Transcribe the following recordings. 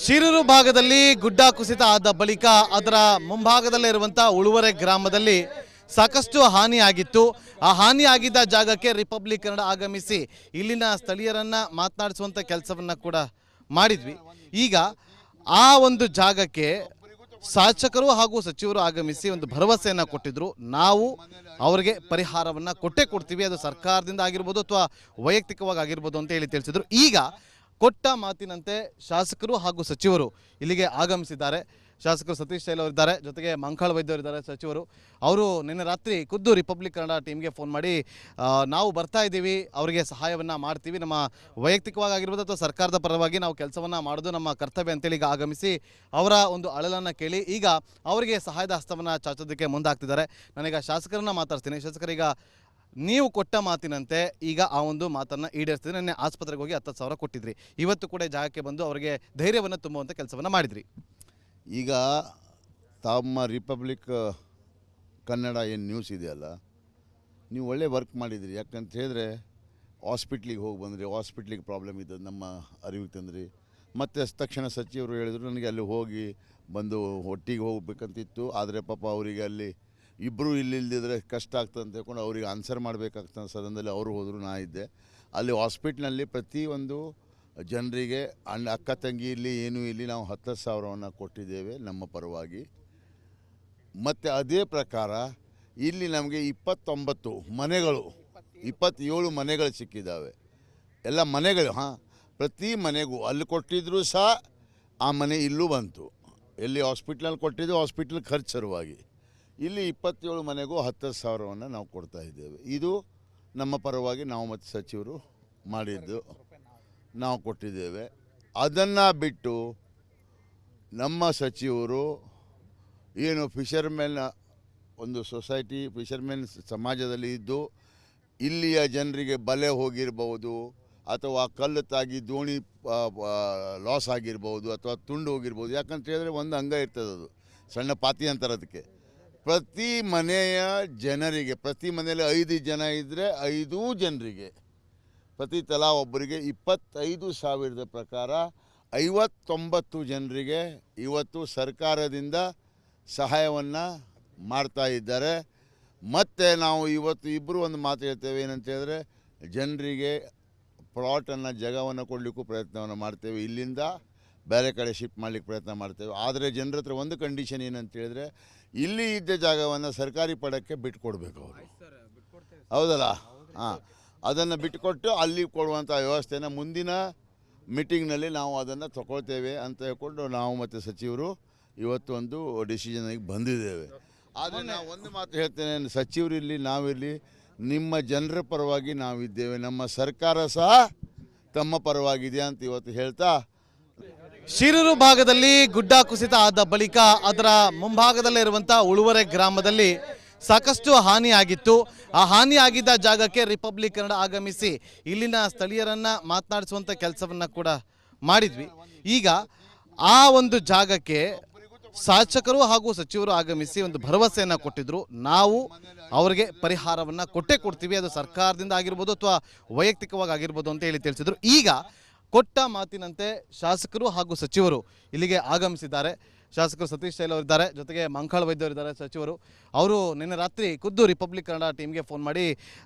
ಶಿರೂರು ಭಾಗದಲ್ಲಿ ಗುಡ್ಡ ಕುಸಿತ ಆದ ಬಳಿಕ ಅದರ ಮುಂಭಾಗದಲ್ಲೇ ಇರುವಂತಹ ಉಳುವರೆ ಗ್ರಾಮದಲ್ಲಿ ಸಾಕಷ್ಟು ಹಾನಿಯಾಗಿತ್ತು. ಆ ಹಾನಿಯಾಗಿದ್ದ ಜಾಗಕ್ಕೆ ರಿಪಬ್ಲಿಕ್ ಕನ್ನಡ ಆಗಮಿಸಿ ಇಲ್ಲಿನ ಸ್ಥಳೀಯರನ್ನ ಮಾತನಾಡಿಸುವಂತ ಕೆಲಸವನ್ನ ಕೂಡ ಮಾಡಿದ್ವಿ. ಈಗ ಆ ಒಂದು ಜಾಗಕ್ಕೆ ಶಾಸಕರು ಹಾಗೂ ಸಚಿವರು ಆಗಮಿಸಿ ಒಂದು ಭರವಸೆಯನ್ನ ಕೊಟ್ಟಿದ್ರು. ನಾವು ಅವರಿಗೆ ಪರಿಹಾರವನ್ನ ಕೊಡ್ತೀವಿ, ಅದು ಸರ್ಕಾರದಿಂದ ಆಗಿರ್ಬೋದು ಅಥವಾ ವೈಯಕ್ತಿಕವಾಗಿ ಆಗಿರ್ಬೋದು ಅಂತ ಹೇಳಿ ತಿಳಿಸಿದ್ರು. ಈಗ ಕೊಟ್ಟ ಮಾತಿನಂತೆ ಶಾಸಕರು ಹಾಗೂ ಸಚಿವರು ಇಲ್ಲಿಗೆ ಆಗಮಿಸಿದ್ದಾರೆ. ಶಾಸಕರು ಸತೀಶ್ ಶೈಲ್ ಅವರಿದ್ದಾರೆ, ಜೊತೆಗೆ ಮಂಕಾಳ ವೈದ್ಯ ಇದ್ದಾರೆ. ಸಚಿವರು ಅವರು ನಿನ್ನೆ ರಾತ್ರಿ ಖುದ್ದು ರಿಪಬ್ಲಿಕ್ ಕನ್ನಡ ಟೀಮ್ಗೆ ಫೋನ್ ಮಾಡಿ ನಾವು ಬರ್ತಾ ಇದ್ದೀವಿ, ಅವರಿಗೆ ಸಹಾಯವನ್ನು ಮಾಡ್ತೀವಿ, ನಮ್ಮ ವೈಯಕ್ತಿಕವಾಗಿ ಆಗಿರ್ಬೋದು ಅಥವಾ ಸರ್ಕಾರದ ಪರವಾಗಿ ನಾವು ಕೆಲಸವನ್ನು ಮಾಡೋದು ನಮ್ಮ ಕರ್ತವ್ಯ ಅಂತೇಳಿ ಈಗ ಆಗಮಿಸಿ ಅವರ ಒಂದು ಅಳಲನ್ನು ಕೇಳಿ ಈಗ ಅವರಿಗೆ ಸಹಾಯದ ಹಸ್ತವನ್ನು ಚಾಚೋದಕ್ಕೆ ಮುಂದಾಗ್ತಿದ್ದಾರೆ. ನಾನೀಗ ಶಾಸಕರನ್ನ ಮಾತಾಡ್ತೀನಿ. ಶಾಸಕರೀಗ ನೀವು ಕೊಟ್ಟ ಮಾತಿನಂತೆ ಈಗ ಆ ಒಂದು ಮಾತನ್ನು ಈಡೇರಿಸ್ತಿದ್ರಿ. ನಿನ್ನೆ ಆಸ್ಪತ್ರೆಗೆ ಹೋಗಿ 10,000 ಕೊಟ್ಟಿದ್ರಿ. ಇವತ್ತು ಕೂಡ ಜಾಗಕ್ಕೆ ಬಂದು ಅವರಿಗೆ ಧೈರ್ಯವನ್ನು ತುಂಬುವಂಥ ಕೆಲಸವನ್ನು ಮಾಡಿದ್ರಿ. ಈಗ ತಮ್ಮ ರಿಪಬ್ಲಿಕ್ ಕನ್ನಡ ಏನು ನ್ಯೂಸ್ ಇದೆಯಲ್ಲ, ನೀವು ಒಳ್ಳೆ ವರ್ಕ್ ಮಾಡಿದಿರಿ. ಯಾಕಂತ ಹೇಳಿದ್ರೆ ಹಾಸ್ಪಿಟ್ಲಿಗೆ ಹೋಗಿ ಬಂದ್ರಿ, ಹಾಸ್ಪಿಟ್ಲಿಗೆ ಪ್ರಾಬ್ಲಮ್ ಇದ್ದದ್ದು ನಮ್ಮ ಅರಿವಿಗೆ ತಂದ್ರಿ. ಮತ್ತು ತಕ್ಷಣ ಸಚಿವರು ಹೇಳಿದ್ರು ನನಗೆ ಅಲ್ಲಿ ಹೋಗಿ ಬಂದು ಒಟ್ಟಿಗೆ ಹೋಗ್ಬೇಕಂತಿತ್ತು. ಆದರೆ ಪಾಪ ಅವರಿಗೆ ಅಲ್ಲಿ ಇಬ್ಬರು ಇಲ್ಲಿಲ್ದಿದ್ರೆ ಕಷ್ಟ ಆಗ್ತದೆ ಅಂತ ಹೇಳ್ಕೊಂಡು ಅವ್ರಿಗೆ ಆನ್ಸರ್ ಮಾಡಬೇಕಾಗ್ತದೆ. ಸದನದಲ್ಲಿ ಅವರು ಹೋದರು, ನಾ ಇದ್ದೆ ಅಲ್ಲಿ ಹಾಸ್ಪಿಟ್ಲ್ನಲ್ಲಿ. ಪ್ರತಿಯೊಂದು ಜನರಿಗೆ ಅಕ್ಕ ತಂಗಿ ಇಲ್ಲಿ ಏನೂ ಇಲ್ಲಿ ನಾವು 10,000 ಕೊಟ್ಟಿದ್ದೇವೆ ನಮ್ಮ ಪರವಾಗಿ. ಮತ್ತು ಅದೇ ಪ್ರಕಾರ ಇಲ್ಲಿ ನಮಗೆ 29 ಮನೆಗಳು 27 ಮನೆಗಳು ಸಿಕ್ಕಿದ್ದಾವೆ. ಎಲ್ಲ ಮನೆಗಳು ಪ್ರತಿ ಮನೆಗೂ ಅಲ್ಲಿ ಕೊಟ್ಟಿದ್ದರೂ ಸಹ ಆ ಮನೆ ಇಲ್ಲೂ ಬಂತು. ಎಲ್ಲಿ ಹಾಸ್ಪಿಟ್ಲಲ್ಲಿ ಕೊಟ್ಟಿದ್ದು ಹಾಸ್ಪಿಟ್ಲ್ ಖರ್ಚು ಸಲುವಾಗಿ ಇಲ್ಲಿ 27 ಮನೆಗೂ 10,000 ನಾವು ಕೊಡ್ತಾ ಇದ್ದೇವೆ. ಇದು ನಮ್ಮ ಪರವಾಗಿ ನಾವು ಮತ್ತು ಸಚಿವರು ಮಾಡಿದ್ದು, ನಾವು ಕೊಟ್ಟಿದ್ದೇವೆ. ಅದನ್ನು ಬಿಟ್ಟು ನಮ್ಮ ಸಚಿವರು ಏನು ಫಿಷರ್ಮೆನ್ ಒಂದು ಸೊಸೈಟಿ, ಫಿಷರ್ಮೆನ್ ಸಮಾಜದಲ್ಲಿ ಇದ್ದು ಇಲ್ಲಿಯ ಜನರಿಗೆ ಬಲೆ ಹೋಗಿರ್ಬೋದು ಅಥವಾ ಕಲ್ಲು ತಾಗಿ ದೋಣಿ ಲಾಸ್ ಆಗಿರ್ಬೋದು ಅಥವಾ ತುಂಡು ಹೋಗಿರ್ಬೋದು. ಯಾಕಂತ ಹೇಳಿದ್ರೆ ಒಂದು ಅಂಗ ಇರ್ತದೆ, ಅದು ಸಣ್ಣ ಪಾತಿ ಅಂತಾರೆ ಅದಕ್ಕೆ. ಪ್ರತಿ ಮನೆಯ ಜನರಿಗೆ, ಪ್ರತಿ ಮನೆಯಲ್ಲಿ 5 ಜನ ಇದ್ದರೆ 5 ಜನರಿಗೆ ಪ್ರತಿ ತಲಾ ಒಬ್ಬರಿಗೆ 25,000 ಪ್ರಕಾರ 59 ಜನರಿಗೆ ಇವತ್ತು ಸರ್ಕಾರದಿಂದ ಸಹಾಯವನ್ನು ಮಾಡ್ತಾ ಇದ್ದಾರೆ. ಮತ್ತು ನಾವು ಇವತ್ತು ಇಬ್ಬರು ಒಂದು ಮಾತು ಹೇಳ್ತೇವೆ, ಏನಂತ ಹೇಳಿದ್ರೆ ಜನರಿಗೆ ಪ್ಲಾಟನ್ನು ಜಾಗವನ್ನು ಕೊಡಲಿಕ್ಕೂ ಪ್ರಯತ್ನವನ್ನು ಮಾಡ್ತೇವೆ, ಇಲ್ಲಿಂದ ಬೇರೆ ಕಡೆ ಶಿಫ್ಟ್ ಮಾಡಲಿಕ್ಕೆ ಪ್ರಯತ್ನ ಮಾಡ್ತೇವೆ. ಆದರೆ ಜನರ ಹತ್ರ ಒಂದು ಕಂಡೀಷನ್ ಏನಂತ ಹೇಳಿದ್ರೆ ಇಲ್ಲಿ ಇದ್ದ ಜಾಗವನ್ನು ಸರ್ಕಾರಿ ಪಡಕ್ಕೆ ಬಿಟ್ಟುಕೊಡ್ಬೇಕು ಅವರು, ಹೌದಲ್ಲ? ಅದನ್ನು ಬಿಟ್ಟುಕೊಟ್ಟು ಅಲ್ಲಿ ಕೊಡುವಂಥ ವ್ಯವಸ್ಥೆನ ಮುಂದಿನ ಮೀಟಿಂಗ್ನಲ್ಲಿ ನಾವು ಅದನ್ನು ತಗೊಳ್ತೇವೆ ಅಂತ ಹೇಳ್ಕೊಂಡು ನಾವು ಮತ್ತು ಸಚಿವರು ಇವತ್ತು ಒಂದು ಡಿಸಿಷನ್ಗೆ ಬಂದಿದ್ದೇವೆ. ಆದರೆ ನಾವು ಒಂದು ಮಾತು ಹೇಳ್ತೇನೆ, ಸಚಿವರಿರಲಿ ನಾವಿರಲಿ ನಿಮ್ಮ ಜನರ ಪರವಾಗಿ ನಾವಿದ್ದೇವೆ, ನಮ್ಮ ಸರ್ಕಾರ ಸಹ ತಮ್ಮ ಪರವಾಗಿದೆ ಅಂತ ಇವತ್ತು ಹೇಳ್ತಾ, ಶಿರೂರು ಭಾಗದಲ್ಲಿ ಗುಡ್ಡ ಕುಸಿತ ಆದ ಬಳಿಕ ಅದರ ಮುಂಭಾಗದಲ್ಲೇ ಇರುವಂತಹ ಉಳುವರೆ ಗ್ರಾಮದಲ್ಲಿ ಸಾಕಷ್ಟು ಹಾನಿಯಾಗಿತ್ತು. ಆ ಹಾನಿಯಾಗಿದ್ದ ಜಾಗಕ್ಕೆ ರಿಪಬ್ಲಿಕ್ ಕನ್ನಡ ಆಗಮಿಸಿ ಇಲ್ಲಿನ ಸ್ಥಳೀಯರನ್ನ ಮಾತನಾಡಿಸುವಂತ ಕೆಲಸವನ್ನ ಕೂಡ ಮಾಡಿದ್ವಿ. ಈಗ ಆ ಒಂದು ಜಾಗಕ್ಕೆ ಶಾಸಕರು ಹಾಗೂ ಸಚಿವರು ಆಗಮಿಸಿ ಒಂದು ಭರವಸೆಯನ್ನ ಕೊಟ್ಟಿದ್ರು. ನಾವು ಅವರಿಗೆ ಪರಿಹಾರವನ್ನ ಕೊಡ್ತೀವಿ, ಅದು ಸರ್ಕಾರದಿಂದ ಆಗಿರ್ಬೋದು ಅಥವಾ ವೈಯಕ್ತಿಕವಾಗಿ ಆಗಿರ್ಬೋದು ಅಂತ ಹೇಳಿ ತಿಳಿಸಿದ್ರು. ಈಗ ಕೊಟ್ಟ ಮಾತಿನಂತೆ ಶಾಸಕರು ಹಾಗೂ ಸಚಿವರು ಇಲ್ಲಿಗೆ ಆಗಮಿಸಿದ್ದಾರೆ. ಶಾಸಕರು ಸತೀಶ್ ಶೈಲ್ ಅವರಿದ್ದಾರೆ, ಜೊತೆಗೆ ಮಂಕಾಳ ವೈದ್ಯ ಇದ್ದಾರೆ. ಸಚಿವರು ಅವರು ನಿನ್ನೆ ರಾತ್ರಿ ಖುದ್ದು ರಿಪಬ್ಲಿಕ್ ಕನ್ನಡ ಟೀಮ್ಗೆ ಫೋನ್ ಮಾಡಿ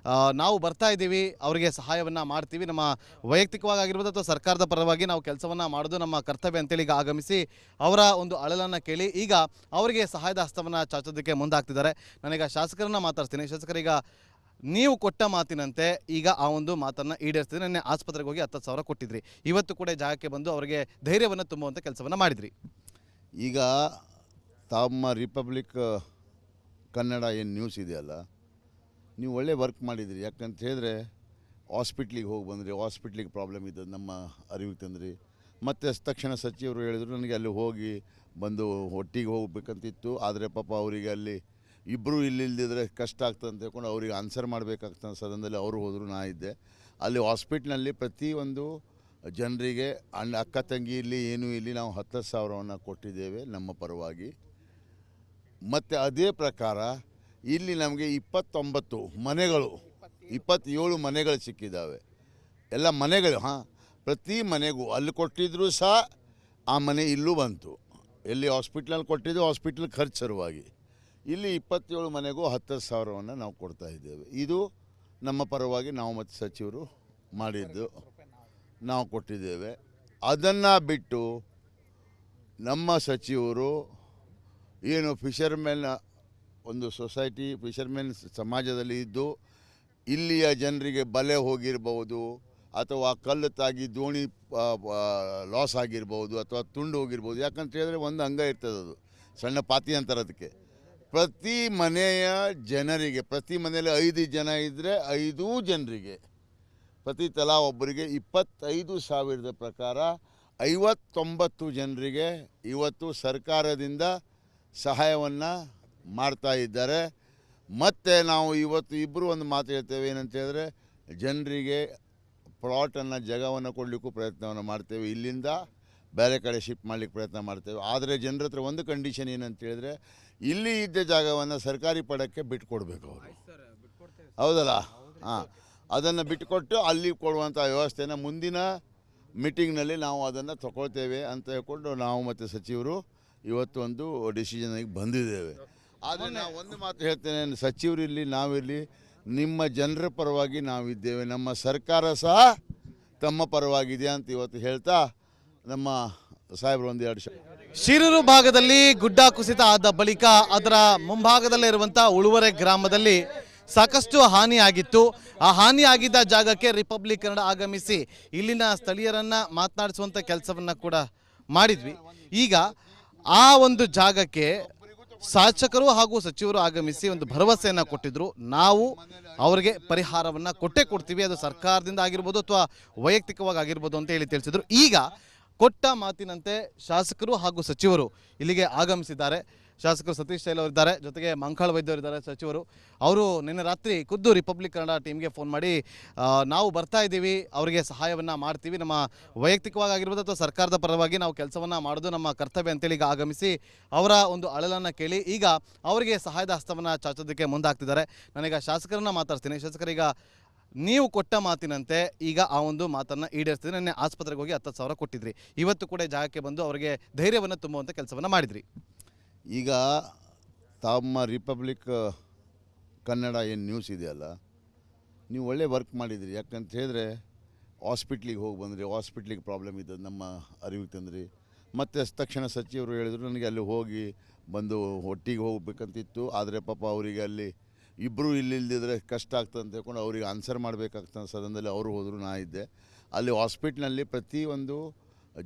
ನಾವು ಬರ್ತಾ ಇದ್ದೀವಿ, ಅವರಿಗೆ ಸಹಾಯವನ್ನು ಮಾಡ್ತೀವಿ, ನಮ್ಮ ವೈಯಕ್ತಿಕವಾಗಿ ಆಗಿರ್ಬೋದು ಅಥವಾ ಸರ್ಕಾರದ ಪರವಾಗಿ ನಾವು ಕೆಲಸವನ್ನು ಮಾಡೋದು ನಮ್ಮ ಕರ್ತವ್ಯ ಅಂತೇಳಿ ಈಗ ಆಗಮಿಸಿ ಅವರ ಒಂದು ಅಳಲನ್ನು ಕೇಳಿ ಈಗ ಅವರಿಗೆ ಸಹಾಯದ ಹಸ್ತವನ್ನು ಚಾಚೋದಕ್ಕೆ ಮುಂದಾಗ್ತಿದ್ದಾರೆ. ನಾನೀಗ ಶಾಸಕರನ್ನ ಮಾತಾಡ್ತೀನಿ. ಶಾಸಕರೀಗ ನೀವು ಕೊಟ್ಟ ಮಾತಿನಂತೆ ಈಗ ಆ ಒಂದು ಮಾತನ್ನು ಈಡೇರಿಸ್ತಿದ್ರಿ. ನಿನ್ನೆ ಆಸ್ಪತ್ರೆಗೆ ಹೋಗಿ 10,000 ಕೊಟ್ಟಿದ್ರಿ. ಇವತ್ತು ಕೂಡ ಜಾಗಕ್ಕೆ ಬಂದು ಅವರಿಗೆ ಧೈರ್ಯವನ್ನು ತುಂಬುವಂಥ ಕೆಲಸವನ್ನು ಮಾಡಿದ್ರಿ. ಈಗ ತಮ್ಮ ರಿಪಬ್ಲಿಕ್ ಕನ್ನಡ ಏನು ನ್ಯೂಸ್ ಇದೆಯಲ್ಲ, ನೀವು ಒಳ್ಳೆ ವರ್ಕ್ ಮಾಡಿದಿರಿ. ಯಾಕಂತ ಹೇಳಿದ್ರೆ ಹಾಸ್ಪಿಟ್ಲಿಗೆ ಹೋಗಿ ಬಂದ್ರಿ, ಹಾಸ್ಪಿಟ್ಲಿಗೆ ಪ್ರಾಬ್ಲಮ್ ಇದ್ದದ್ದು ನಮ್ಮ ಅರಿವಿಗೆ ತಂದ್ರಿ. ಮತ್ತು ತಕ್ಷಣ ಸಚಿವರು ಹೇಳಿದ್ರು ನನಗೆ ಅಲ್ಲಿ ಹೋಗಿ ಬಂದು ಒಟ್ಟಿಗೆ ಹೋಗ್ಬೇಕಂತಿತ್ತು. ಆದರೆ ಪಾಪ ಅವರಿಗೆ ಅಲ್ಲಿ ಇಬ್ಬರು ಇಲ್ಲಿಲ್ದಿದ್ರೆ ಕಷ್ಟ ಆಗ್ತದೆ ಅಂತ ಹೇಳ್ಕೊಂಡು ಅವ್ರಿಗೆ ಆನ್ಸರ್ ಮಾಡಬೇಕಾಗ್ತದೆ. ಸದನದಲ್ಲಿ ಅವರು ಹೋದರು, ನಾ ಇದ್ದೆ ಅಲ್ಲಿ ಹಾಸ್ಪಿಟ್ಲ್ನಲ್ಲಿ. ಪ್ರತಿಯೊಂದು ಜನರಿಗೆ ಅಕ್ಕ ತಂಗಿ ಇಲ್ಲಿ ಏನೂ ಇಲ್ಲಿ ನಾವು 10,000 ಕೊಟ್ಟಿದ್ದೇವೆ ನಮ್ಮ ಪರವಾಗಿ. ಮತ್ತು ಅದೇ ಪ್ರಕಾರ ಇಲ್ಲಿ ನಮಗೆ 29 ಮನೆಗಳು 27 ಮನೆಗಳು ಸಿಕ್ಕಿದ್ದಾವೆ. ಎಲ್ಲ ಮನೆಗಳು ಪ್ರತಿ ಮನೆಗೂ ಅಲ್ಲಿ ಕೊಟ್ಟಿದ್ದರೂ ಸಹ ಆ ಮನೆ ಇಲ್ಲೂ ಬಂತು. ಎಲ್ಲಿ ಹಾಸ್ಪಿಟ್ಲಲ್ಲಿ ಕೊಟ್ಟಿದ್ದು ಹಾಸ್ಪಿಟ್ಲ್ ಖರ್ಚು ಸಲುವಾಗಿ. ಇಲ್ಲಿ 27 ಮನೆಗೂ 10,000ವನ್ನು ನಾವು ಕೊಡ್ತಾ ಇದ್ದೇವೆ. ಇದು ನಮ್ಮ ಪರವಾಗಿ ನಾವು ಮತ್ತು ಸಚಿವರು ಮಾಡಿದ್ದು, ನಾವು ಕೊಟ್ಟಿದ್ದೇವೆ. ಅದನ್ನು ಬಿಟ್ಟು ನಮ್ಮ ಸಚಿವರು ಏನು ಫಿಷರ್ಮೆನ್ ಒಂದು ಸೊಸೈಟಿ, ಫಿಷರ್ಮೆನ್ ಸಮಾಜದಲ್ಲಿ ಇದ್ದು ಇಲ್ಲಿಯ ಜನರಿಗೆ ಬಲೆ ಹೋಗಿರ್ಬೋದು, ಅಥವಾ ಕಲ್ಲು ತಾಗಿ ದೋಣಿ ಲಾಸ್ ಆಗಿರ್ಬೋದು, ಅಥವಾ ತುಂಡು ಹೋಗಿರ್ಬೋದು. ಯಾಕಂತ ಹೇಳಿದ್ರೆ ಒಂದು ಅಂಗ ಇರ್ತದೆ, ಅದು ಸಣ್ಣ ಪಾತಿ ಅಂತಾರೆ ಅದಕ್ಕೆ. ಪ್ರತಿ ಮನೆಯ ಜನರಿಗೆ, ಪ್ರತಿ ಮನೆಯಲ್ಲಿ 5 ಜನ ಇದ್ದರೆ 5 ಜನರಿಗೆ ಪ್ರತಿ ತಲಾ ಒಬ್ಬರಿಗೆ 25,000 ಪ್ರಕಾರ 59 ಜನರಿಗೆ ಇವತ್ತು ಸರ್ಕಾರದಿಂದ ಸಹಾಯವನ್ನು ಮಾಡ್ತಾ ಇದ್ದಾರೆ. ಮತ್ತು ನಾವು ಇವತ್ತು ಇಬ್ಬರು ಒಂದು ಮಾತು ಹೇಳ್ತೇವೆ, ಏನಂತ ಹೇಳಿದ್ರೆ ಜನರಿಗೆ ಪ್ಲಾಟನ್ನು, ಜಾಗವನ್ನು ಕೊಡಲಿಕ್ಕೂ ಪ್ರಯತ್ನವನ್ನು ಮಾಡ್ತೇವೆ. ಇಲ್ಲಿಂದ ಬೇರೆ ಕಡೆ ಶಿಫ್ಟ್ ಮಾಡಲಿಕ್ಕೆ ಪ್ರಯತ್ನ ಮಾಡ್ತೇವೆ. ಆದರೆ ಜನರ ಹತ್ರ ಒಂದು ಕಂಡೀಷನ್ ಏನಂತ ಹೇಳಿದ್ರೆ, ಇಲ್ಲಿ ಇದ್ದ ಜಾಗವನ್ನು ಸರ್ಕಾರಿ ಪಡಕ್ಕೆ ಬಿಟ್ಕೊಡ್ಬೇಕು ಅವರು, ಹೌದಲ್ಲ? ಹಾಂ, ಅದನ್ನು ಬಿಟ್ಟುಕೊಟ್ಟು ಅಲ್ಲಿ ಕೊಡುವಂಥ ವ್ಯವಸ್ಥೆನ ಮುಂದಿನ ಮೀಟಿಂಗ್ನಲ್ಲಿ ನಾವು ಅದನ್ನು ತಗೊಳ್ತೇವೆ ಅಂತ ಹೇಳ್ಕೊಂಡು ನಾವು ಮತ್ತು ಸಚಿವರು ಇವತ್ತು ಒಂದು ಡಿಸಿಷನ್ಗೆ ಬಂದಿದ್ದೇವೆ. ಆದರೆ ನಾವು ಒಂದು ಮಾತು ಹೇಳ್ತೇನೆ, ಸಚಿವರಿರಲಿ ನಾವಿರಲಿ, ನಿಮ್ಮ ಜನರ ಪರವಾಗಿ ನಾವಿದ್ದೇವೆ, ನಮ್ಮ ಸರ್ಕಾರ ಸಹ ತಮ್ಮ ಪರವಾಗಿದೆ ಅಂತ ಇವತ್ತು ಹೇಳ್ತಾ ನಮ್ಮ ಸಾಹೇಬರು ಒಂದು 2 ಶಿರೂರು ಭಾಗದಲ್ಲಿ ಗುಡ್ಡ ಕುಸಿತ ಆದ ಬಳಿಕ ಅದರ ಮುಂಭಾಗದಲ್ಲೇ ಇರುವಂಥ ಉಳುವರೆ ಗ್ರಾಮದಲ್ಲಿ ಸಾಕಷ್ಟು ಹಾನಿಯಾಗಿತ್ತು. ಆ ಹಾನಿಯಾಗಿದ್ದ ಜಾಗಕ್ಕೆ ರಿಪಬ್ಲಿಕ್ ಕನ್ನಡ ಆಗಮಿಸಿ ಇಲ್ಲಿನ ಸ್ಥಳೀಯರನ್ನ ಮಾತನಾಡಿಸುವಂಥ ಕೆಲಸವನ್ನ ಕೂಡ ಮಾಡಿದ್ವಿ. ಈಗ ಆ ಒಂದು ಜಾಗಕ್ಕೆ ಶಾಸಕರು ಹಾಗೂ ಸಚಿವರು ಆಗಮಿಸಿ ಒಂದು ಭರವಸೆಯನ್ನು ಕೊಟ್ಟಿದ್ರು, ನಾವು ಅವರಿಗೆ ಪರಿಹಾರವನ್ನು ಕೊಟ್ಟೇ ಕೊಡ್ತೀವಿ, ಅದು ಸರ್ಕಾರದಿಂದ ಆಗಿರ್ಬೋದು ಅಥವಾ ವೈಯಕ್ತಿಕವಾಗಿ ಆಗಿರ್ಬೋದು ಅಂತ ಹೇಳಿ ತಿಳಿಸಿದ್ರು. ಈಗ ಕೊಟ್ಟ ಮಾತಿನಂತೆ ಶಾಸಕರು ಹಾಗೂ ಸಚಿವರು ಇಲ್ಲಿಗೆ ಆಗಮಿಸಿದ್ದಾರೆ. ಶಾಸಕರು ಸತೀಶ್ ಶೈಲ್ ಅವರಿದ್ದಾರೆ, ಜೊತೆಗೆ ಮಂಕಾಳ ವೈದ್ಯವರಿದ್ದಾರೆ ಸಚಿವರು. ಅವರು ನಿನ್ನೆ ರಾತ್ರಿ ಖುದ್ದು ರಿಪಬ್ಲಿಕ್ ಕನ್ನಡ ಟೀಮ್ಗೆ ಫೋನ್ ಮಾಡಿ ನಾವು ಬರ್ತಾ ಇದ್ದೀವಿ, ಅವರಿಗೆ ಸಹಾಯವನ್ನು ಮಾಡ್ತೀವಿ, ನಮ್ಮ ವೈಯಕ್ತಿಕವಾಗಿ ಆಗಿರ್ಬೋದು ಅಥವಾ ಸರ್ಕಾರದ ಪರವಾಗಿ ನಾವು ಕೆಲಸವನ್ನು ಮಾಡೋದು ನಮ್ಮ ಕರ್ತವ್ಯ ಅಂತೇಳಿ ಈಗ ಆಗಮಿಸಿ ಅವರ ಒಂದು ಅಳಲನ್ನು ಕೇಳಿ ಈಗ ಅವರಿಗೆ ಸಹಾಯದ ಹಸ್ತವನ್ನು ಚಾಚೋದಕ್ಕೆ ಮುಂದಾಗ್ತಿದ್ದಾರೆ. ನಾನೀಗ ಶಾಸಕರನ್ನ ಮಾತಾಡ್ತೀನಿ. ಶಾಸಕರೀಗ ನೀವು ಕೊಟ್ಟ ಮಾತಿನಂತೆ ಈಗ ಆ ಒಂದು ಮಾತನ್ನು ಈಡೇರಿಸ್ತಿದ್ರೆ, ನಿನ್ನೆ ಆಸ್ಪತ್ರೆಗೆ ಹೋಗಿ 10,000 ಕೊಟ್ಟಿದ್ರಿ, ಇವತ್ತು ಕೂಡ ಜಾಗಕ್ಕೆ ಬಂದು ಅವರಿಗೆ ಧೈರ್ಯವನ್ನು ತುಂಬುವಂಥ ಕೆಲಸವನ್ನು ಮಾಡಿದ್ರಿ. ಈಗ ತಮ್ಮ ರಿಪಬ್ಲಿಕ್ ಕನ್ನಡ ಏನು ನ್ಯೂಸ್ ಇದೆಯಲ್ಲ, ನೀವು ಒಳ್ಳೆ ವರ್ಕ್ ಮಾಡಿದಿರಿ. ಯಾಕಂತ ಹೇಳಿದ್ರೆ ಹಾಸ್ಪಿಟ್ಲಿಗೆ ಹೋಗಿ ಬಂದ್ರಿ, ಹಾಸ್ಪಿಟ್ಲಿಗೆ ಪ್ರಾಬ್ಲಮ್ ಇದ್ದದ್ದು ನಮ್ಮ ಅರಿವಿಗೆ ತಂದ್ರಿ. ಮತ್ತು ತಕ್ಷಣ ಸಚಿವರು ಹೇಳಿದ್ರು ನನಗೆ ಅಲ್ಲಿ ಹೋಗಿ ಬಂದು ಒಟ್ಟಿಗೆ ಹೋಗ್ಬೇಕಂತಿತ್ತು. ಆದರೆ ಪಾಪ ಅವರಿಗೆ ಅಲ್ಲಿ ಇಬ್ಬರು ಇಲ್ಲಿಲ್ದಿದ್ರೆ ಕಷ್ಟ ಆಗ್ತದೆ ಅಂತ ಹೇಳ್ಕೊಂಡು ಅವ್ರಿಗೆ ಆನ್ಸರ್ ಮಾಡಬೇಕಾಗ್ತದೆ ಸದನದಲ್ಲಿ. ಅವರು ಹೋದರು, ನಾ ಇದ್ದೆ ಅಲ್ಲಿ ಹಾಸ್ಪಿಟ್ಲ್ನಲ್ಲಿ. ಪ್ರತಿಯೊಂದು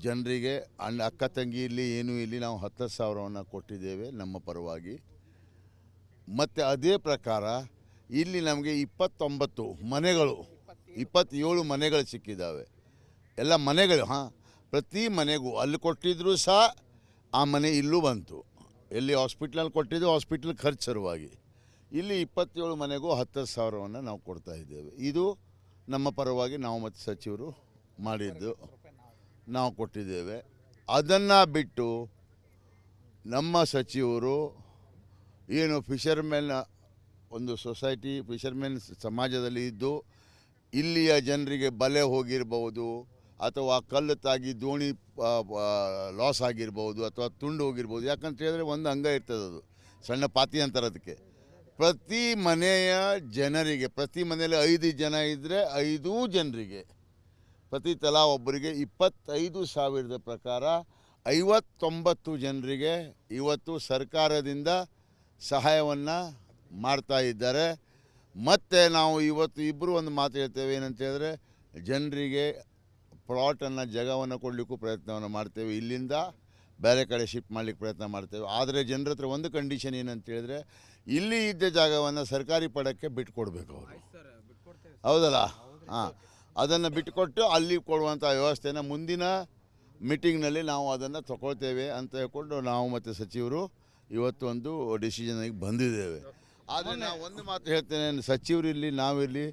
ಜನರಿಗೆ ಅಕ್ಕ ತಂಗಿ ಇಲ್ಲಿ ಏನೂ ಇಲ್ಲಿ ನಾವು 10,000ವನ್ನು ಕೊಟ್ಟಿದ್ದೇವೆ ನಮ್ಮ ಪರವಾಗಿ. ಮತ್ತು ಅದೇ ಪ್ರಕಾರ ಇಲ್ಲಿ ನಮಗೆ 27 ಮನೆಗಳು ಸಿಕ್ಕಿದ್ದಾವೆ. ಎಲ್ಲ ಮನೆಗಳು, ಹಾಂ, ಪ್ರತಿ ಮನೆಗೂ ಅಲ್ಲಿ ಕೊಟ್ಟಿದ್ದರೂ ಸಹ ಆ ಮನೆ ಇಲ್ಲೂ ಬಂತು. ಎಲ್ಲಿ ಹಾಸ್ಪಿಟ್ಲಲ್ಲಿ ಕೊಟ್ಟಿದ್ದು ಹಾಸ್ಪಿಟ್ಲ್ ಖರ್ಚು ಸಲುವಾಗಿ. ಇಲ್ಲಿ 27 ಮನೆಗೂ 10,000ವನ್ನು ನಾವು ಕೊಡ್ತಾ ಇದ್ದೇವೆ. ಇದು ನಮ್ಮ ಪರವಾಗಿ ನಾವು ಮತ್ತು ಸಚಿವರು ಮಾಡಿದ್ದು, ನಾವು ಕೊಟ್ಟಿದ್ದೇವೆ. ಅದನ್ನು ಬಿಟ್ಟು ನಮ್ಮ ಸಚಿವರು ಏನು ಫಿಷರ್ಮೆನ್ ಒಂದು ಸೊಸೈಟಿ, ಫಿಷರ್ಮೆನ್ ಸಮಾಜದಲ್ಲಿ ಇದ್ದು ಇಲ್ಲಿಯ ಜನರಿಗೆ ಬಲೆ ಹೋಗಿರ್ಬೋದು, ಅಥವಾ ಕಲ್ಲು ತಾಗಿ ದೋಣಿ ಲಾಸ್ ಆಗಿರ್ಬೋದು, ಅಥವಾ ತುಂಡು ಹೋಗಿರ್ಬೋದು. ಯಾಕಂತ ಹೇಳಿದ್ರೆ ಒಂದು ಅಂಗ ಇರ್ತದೆ, ಅದು ಸಣ್ಣ ಪಾತಿ ಅಂತಾರೆ ಅದಕ್ಕೆ. ಪ್ರತಿ ಮನೆಯ ಜನರಿಗೆ, ಪ್ರತಿ ಮನೆಯಲ್ಲಿ 5 ಜನ ಇದ್ದರೆ 5 ಜನರಿಗೆ ಪ್ರತಿ ತಲಾ ಒಬ್ಬರಿಗೆ 25,000 ಪ್ರಕಾರ 59 ಜನರಿಗೆ ಇವತ್ತು ಸರ್ಕಾರದಿಂದ ಸಹಾಯವನ್ನು ಮಾಡ್ತಾ ಇದ್ದಾರೆ. ಮತ್ತು ನಾವು ಇವತ್ತು ಇಬ್ಬರು ಒಂದು ಮಾತು ಹೇಳ್ತೇವೆ, ಏನಂತ ಹೇಳಿದ್ರೆ ಜನರಿಗೆ ಪ್ಲಾಟನ್ನು, ಜಾಗವನ್ನು ಕೊಡಲಿಕ್ಕೂ ಪ್ರಯತ್ನವನ್ನು ಮಾಡ್ತೇವೆ. ಇಲ್ಲಿಂದ ಬೇರೆ ಕಡೆ ಶಿಫ್ಟ್ ಮಾಡಲಿಕ್ಕೆ ಪ್ರಯತ್ನ ಮಾಡ್ತೇವೆ. ಆದರೆ ಜನರ ಹತ್ರ ಒಂದು ಕಂಡೀಷನ್ ಏನಂತ ಹೇಳಿದ್ರೆ, ಇಲ್ಲಿ ಇದ್ದ ಜಾಗವನ್ನು ಸರ್ಕಾರಿ ಪಡಕ್ಕೆ ಬಿಟ್ಕೊಡ್ಬೇಕು ಅವರು, ಹೌದಲ್ಲ? ಹಾಂ, ಅದನ್ನು ಬಿಟ್ಟುಕೊಟ್ಟು ಅಲ್ಲಿ ಕೊಡುವಂಥ ವ್ಯವಸ್ಥೆನ ಮುಂದಿನ ಮೀಟಿಂಗ್ನಲ್ಲಿ ನಾವು ಅದನ್ನು ತಗೊಳ್ತೇವೆ ಅಂತ ಹೇಳ್ಕೊಂಡು ನಾವು ಮತ್ತು ಸಚಿವರು ಇವತ್ತು ಒಂದು ಡಿಸಿಷನ್ಗೆ ಬಂದಿದ್ದೇವೆ. ಆದರೆ ನಾವು ಒಂದು ಮಾತು ಹೇಳ್ತೇನೆ, ಸಚಿವರಿರಲಿ ನಾವಿರಲಿ,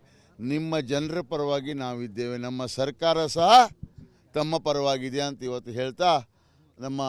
ನಿಮ್ಮ ಜನರ ಪರವಾಗಿ ನಾವಿದ್ದೇವೆ, ನಮ್ಮ ಸರ್ಕಾರ ಸಹ ತಮ್ಮ ಪರವಾಗಿದೆ ಅಂತ ಇವತ್ತು ಹೇಳ್ತಾ ನಮ್ಮ